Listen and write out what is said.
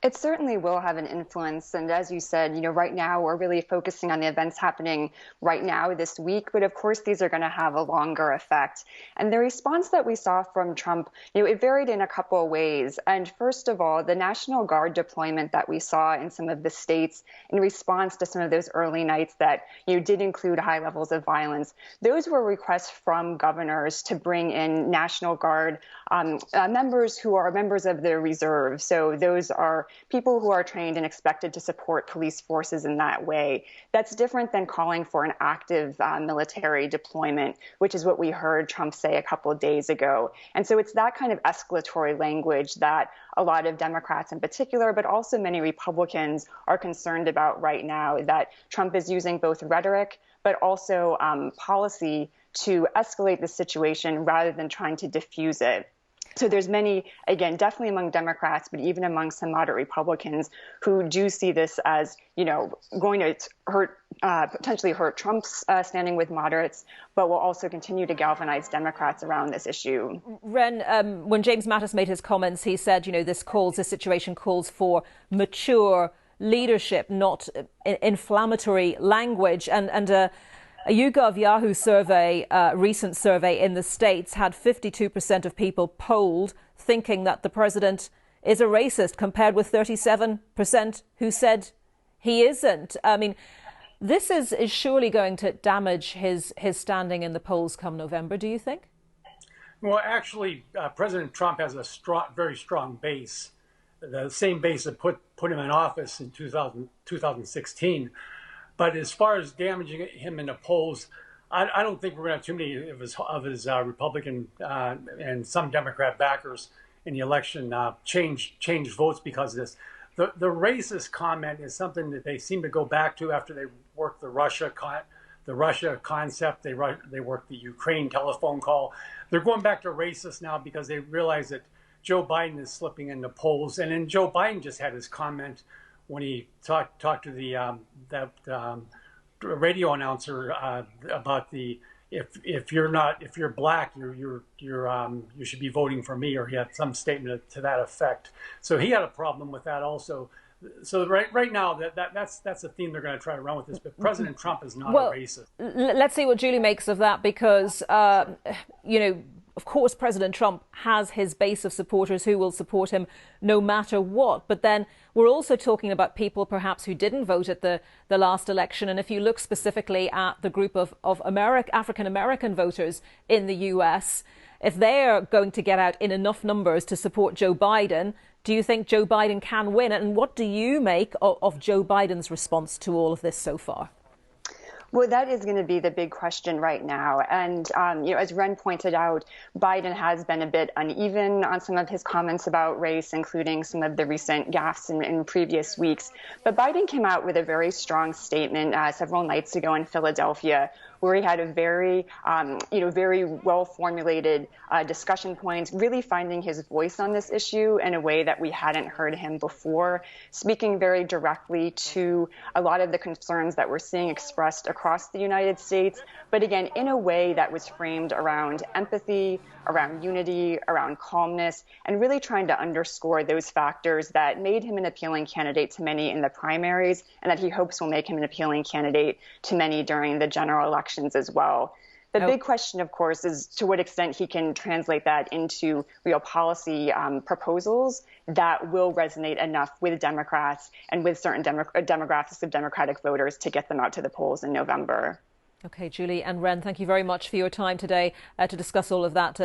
It certainly will have an influence. And as you said, right now we're really focusing on the events happening right now this week. But of course, these are going to have a longer effect. And the response that we saw from Trump, it varied in a couple of ways. And first of all, the National Guard deployment that we saw in some of the states in response to some of those early nights that, did include high levels of violence. Those were requests from governors to bring in National Guard members who are members of the reserve. So those are people who are trained and expected to support police forces in that way. That's different than calling for an active military deployment, which is what we heard Trump say a couple of days ago. And so it's that kind of escalatory language that a lot of Democrats in particular, but also many Republicans are concerned about right now, that Trump is using both rhetoric but also policy to escalate the situation rather than trying to diffuse it. So there's many, again, definitely among Democrats, but even among some moderate Republicans who do see this as, going to potentially hurt Trump's standing with moderates, but will also continue to galvanize Democrats around this issue. Ren, when James Mattis made his comments, he said, this situation calls for mature leadership, not inflammatory language. And a YouGov Yahoo survey, recent survey in the States, had 52% of people polled thinking that the president is a racist, compared with 37% who said he isn't. I mean, this is surely going to damage his standing in the polls come November, do you think? Well, actually, President Trump has a very strong base, the same base that put him in office in 2016. But as far as damaging him in the polls, I don't think we're going to have too many of his Republican and some Democrat backers in the election change votes because of this. The racist comment is something that they seem to go back to after they worked the Russia concept. They worked the Ukraine telephone call. They're going back to racist now because they realize that Joe Biden is slipping in the polls. And then Joe Biden just had his comment when he talked to the radio announcer about if you're black, you should be voting for me, or he had some statement to that effect. So he had a problem with that also. So right now that's a theme they're going to try to run with this. But President Trump is not a racist. Let's see what Julie makes of that, because of course, President Trump has his base of supporters who will support him no matter what. But then we're also talking about people perhaps who didn't vote at the last election. And if you look specifically at the group of African-American voters in the US, if they're going to get out in enough numbers to support Joe Biden, do you think Joe Biden can win? And what do you make of Joe Biden's response to all of this so far? Well, that is going to be the big question right now. And, as Ren pointed out, Biden has been a bit uneven on some of his comments about race, including some of the recent gaffes in previous weeks. But Biden came out with a very strong statement several nights ago in Philadelphia, where he had a very, very well-formulated discussion points, really finding his voice on this issue in a way that we hadn't heard him before, speaking very directly to a lot of the concerns that we're seeing expressed across the United States, but again, in a way that was framed around empathy, around unity, around calmness, and really trying to underscore those factors that made him an appealing candidate to many in the primaries, and that he hopes will make him an appealing candidate to many during the general elections as well. The big question, of course, is to what extent he can translate that into real policy proposals that will resonate enough with Democrats and with certain demographics of Democratic voters to get them out to the polls in November. Okay, Julie and Ren, thank you very much for your time today to discuss all of that.